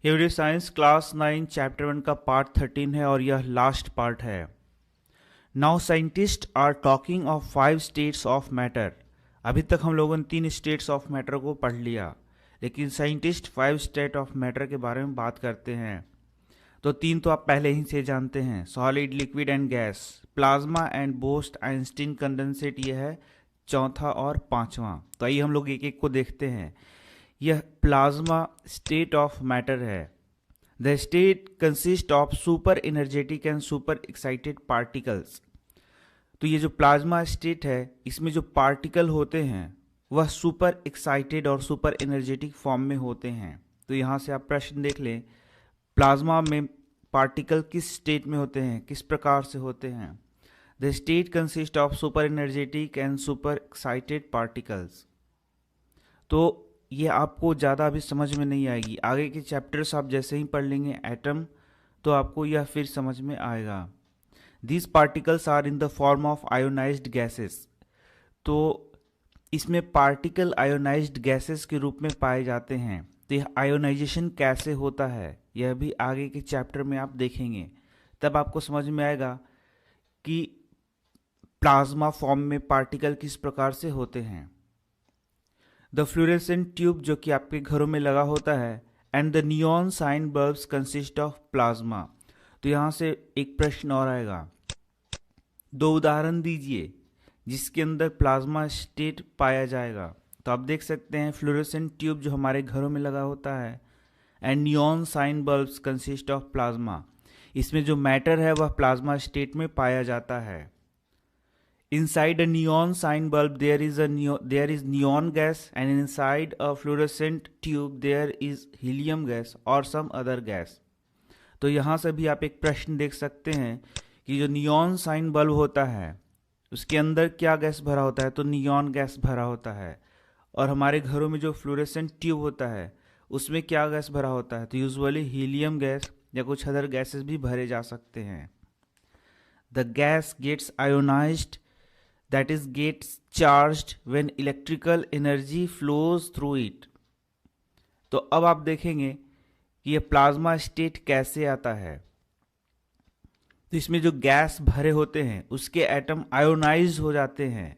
ये video science class 9 chapter 1 का part 13 है और यह लास्ट पार्ट है। Now scientist are talking of 5 states of matter. अभी तक हम लोगों ने 3 स्टेट्स ऑफ मैटर को पढ़ लिया, लेकिन साइंटिस्ट 5 स्टेट ऑफ मैटर के बारे में बात करते हैं। तो 3 तो आप पहले ही से जानते हैं, solid, liquid and gas, plasma and boast Einstein condensate. ये है चौथा और पांचवा। तो आइए हम लोग एक एक को देखते हैं। यह प्लाज्मा स्टेट ऑफ मैटर है। The state consist of super energetic and super excited particles. तो ये जो प्लाज्मा स्टेट है, इसमें जो पार्टिकल होते हैं वह सुपर एक्साइटेड और सुपर एनर्जेटिक फॉर्म में होते हैं। तो यहाँ से आप प्रश्न देख लें, प्लाज्मा में पार्टिकल किस स्टेट में होते हैं, किस प्रकार से होते हैं। The state consist of super energetic and super excited particles. तो ये आपको ज़्यादा अभी समझ में नहीं आएगी, आगे के चैप्टर्स आप जैसे ही पढ़ लेंगे एटम, तो आपको यह फिर समझ में आएगा। These particles are in the form of ionized gases. तो इसमें पार्टिकल आयोनाइज्ड गैसेस के रूप में पाए जाते हैं। तो यह आयोनाइजेशन कैसे होता है, यह भी आगे के चैप्टर में आप देखेंगे, तब आपको समझ में आएगा कि प्लाज्मा फॉर्म में पार्टिकल किस प्रकार से होते हैं। द फ्लोरेसेंट ट्यूब जो कि आपके घरों में लगा होता है, and the neon sign bulbs consist of plasma. तो यहाँ से एक प्रश्न और आएगा, 2 उदाहरण दीजिए जिसके अंदर प्लाज्मा स्टेट पाया जाएगा। तो आप देख सकते हैं फ्लोरेसेंट ट्यूब जो हमारे घरों में लगा होता है, and neon sign bulbs consist of plasma. इसमें जो मैटर है वह प्लाज्मा स्टेट में पाया जाता है। Inside a neon sign bulb there is neon gas, and inside a fluorescent tube there is helium gas or some other gas। तो यहाँ से भी आप एक प्रश्न देख सकते हैं कि जो नियॉन साइन बल्ब होता है उसके अंदर क्या गैस भरा होता है, तो नियॉन गैस भरा होता है। और हमारे घरों में जो फ्लोरेसेंट ट्यूब होता है उसमें क्या गैस भरा होता है, तो यूजुअली हीलियम गैस या कुछ अदर गैसेस भी भरे जा सकते हैं। The gas gets ionized, that is gets charged when electrical energy flows through it। तो अब आप देखेंगे कि ये प्लाज्मा स्टेट कैसे आता है। तो इसमें जो गैस भरे होते हैं उसके एटम आयोनाइज हो जाते हैं,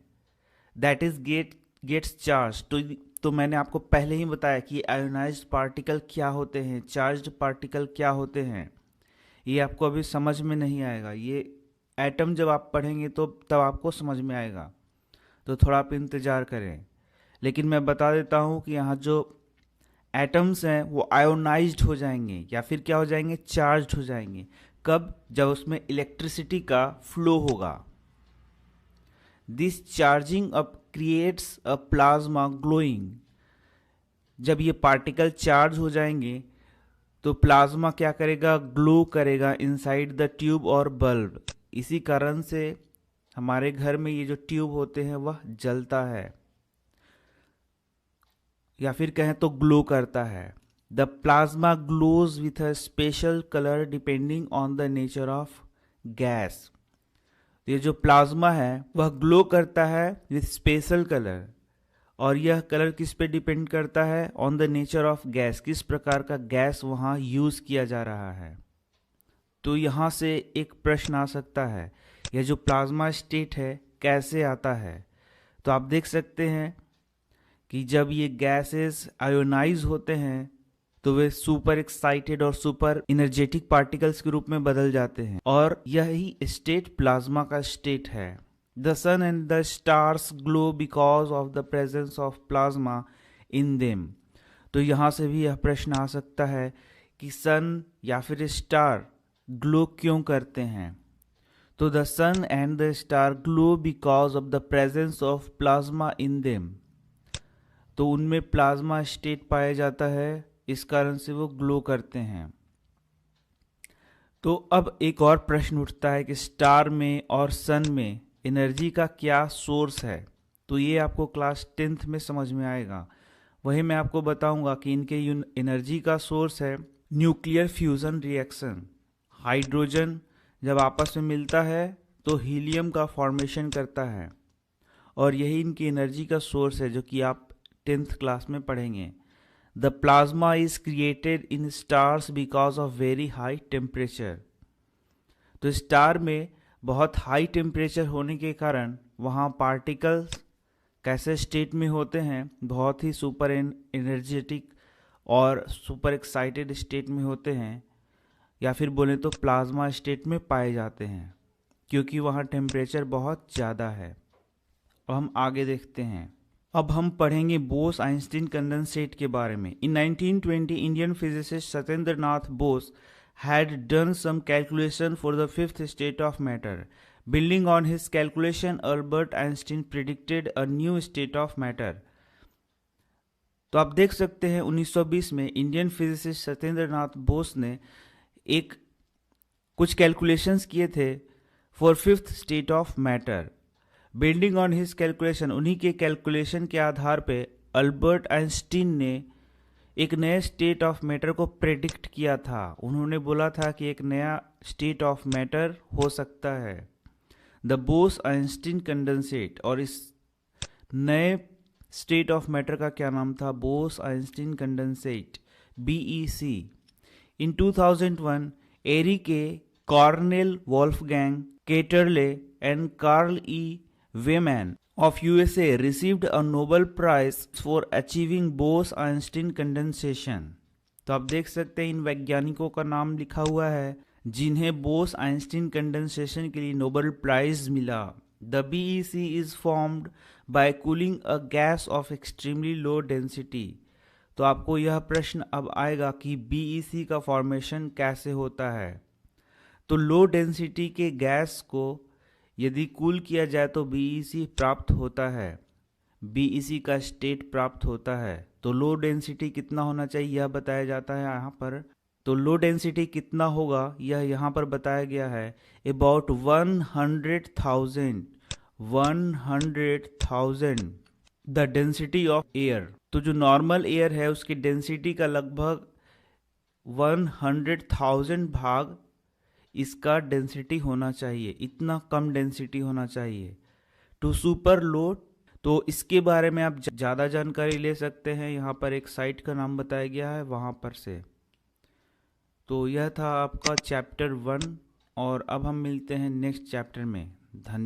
दैट इज गेट्स चार्ज। तो मैंने आपको पहले ही बताया कि आयोनाइज्ड पार्टिकल क्या होते हैं, चार्ज्ड पार्टिकल क्या होते हैं। ये आपको अभी समझ में नहीं आएगा, ये एटम जब आप पढ़ेंगे तो तब आपको समझ में आएगा, तो थोड़ा आप इंतज़ार करें। लेकिन मैं बता देता हूँ कि यहाँ जो एटम्स हैं वो आयोनाइज्ड हो जाएंगे या फिर क्या हो जाएंगे, चार्ज्ड हो जाएंगे। कब? जब उसमें इलेक्ट्रिसिटी का फ्लो होगा। This charging up creates a plasma glowing. जब ये पार्टिकल चार्ज हो जाएंगे तो प्लाज्मा क्या करेगा, ग्लो करेगा इनसाइड द ट्यूब और बल्ब। इसी कारण से हमारे घर में ये जो ट्यूब होते हैं वह जलता है, या फिर कहें तो ग्लो करता है। The plasma glows with a special colour depending on the nature of gas. ये जो प्लाज्मा है वह ग्लो करता है विथ स्पेशल कलर, और यह कलर किस पे डिपेंड करता है, on the nature of gas, किस प्रकार का गैस वहाँ यूज किया जा रहा है। तो यहाँ से एक प्रश्न आ सकता है, यह जो प्लाज्मा स्टेट है कैसे आता है। तो आप देख सकते हैं कि जब ये गैसेस आयोनाइज होते हैं तो वे सुपर एक्साइटेड और सुपर एनर्जेटिक पार्टिकल्स के रूप में बदल जाते हैं, और यही स्टेट प्लाज्मा का स्टेट है। The sun and the stars glow because of the presence of plasma in them. तो यहाँ से भी यह प्रश्न आ सकता है कि सन या फिर स्टार ग्लो क्यों करते हैं। तो the sun and the star glow because of the presence of plasma in them. तो उनमें प्लाज्मा स्टेट पाया जाता है, इस कारण से वो ग्लो करते हैं। तो अब एक और प्रश्न उठता है कि स्टार में और सन में एनर्जी का क्या सोर्स है। तो ये आपको क्लास 10th में समझ में आएगा। वही मैं आपको बताऊंगा कि इनके एनर्जी का सोर्स है न्यूक्लियर फ्यूजन रिएक्शन। हाइड्रोजन जब आपस में मिलता है तो हीलियम का फॉर्मेशन करता है, और यही इनकी एनर्जी का सोर्स है जो कि आप 10th क्लास में पढ़ेंगे। The plasma is created in stars because of very high temperature. तो स्टार में बहुत हाई टेम्परेचर होने के कारण वहाँ पार्टिकल्स कैसे स्टेट में होते हैं, बहुत ही सुपर एनर्जेटिक और सुपर एक्साइटेड स्टेट में होते हैं, या फिर बोले तो प्लाज्मा स्टेट में पाए जाते हैं, क्योंकि वहाँ टेम्परेचर बहुत ज़्यादा है। अब हम आगे देखते हैं। अब हम पढ़ेंगे बोस आइंस्टीन कंडेंसेट के बारे में। इन 1920 Indian physicist Satyendra Nath Bose had done some calculation for the fifth state of matter. Building on his calculation, Albert Einstein predicted a new state of matter. तो आप देख सकते हैं 1920 में इंडियन फिजिसिस्ट सत्येंद्र नाथ बोस ने कुछ कैलकुलेशंस किए थे for fifth state of matter. Building on his calculation, उन्हीं के कैलकुलेशन के आधार पे अल्बर्ट आइंस्टीन ने एक नए स्टेट ऑफ मैटर को प्रेडिक्ट किया था। उन्होंने बोला था कि एक नया स्टेट ऑफ मैटर हो सकता है, द बोस आइंस्टीन कंडेंसेट। और इस नए स्टेट ऑफ मैटर का क्या नाम था? Bose Einstein condensate, BEC। In 2001 Eric, Cornell Wolfgang Ketterle and Carl E Wieman of USA received a Nobel Prize for achieving Bose-Einstein condensation। तो आप देख सकते हैं इन वैज्ञानिकों का नाम लिखा हुआ है जिन्हें बोस आइंस्टीन कंडेंसेशन के लिए नोबेल प्राइज मिला। The BEC is formed by cooling a gas off extremely low density. तो आपको यह प्रश्न अब आएगा कि BEC का फॉर्मेशन कैसे होता है। तो लो डेंसिटी के गैस को यदि कूल किया जाए तो BEC प्राप्त होता है, BEC का स्टेट प्राप्त होता है। तो लो डेंसिटी कितना होना चाहिए यह बताया जाता है यहाँ पर। तो लो डेंसिटी कितना होगा यह यहाँ पर बताया गया है, about 100,000 the density of air. तो जो नॉर्मल एयर है उसकी डेंसिटी का लगभग 100,000 भाग इसका डेंसिटी होना चाहिए, इतना कम डेंसिटी होना चाहिए टू सुपर लो। तो इसके बारे में आप ज़्यादा जानकारी ले सकते हैं, यहाँ पर एक साइट का नाम बताया गया है वहाँ पर से। तो यह था आपका चैप्टर 1 और अब हम मिलते हैं नेक्स्ट चैप्टर में। धन्यवाद।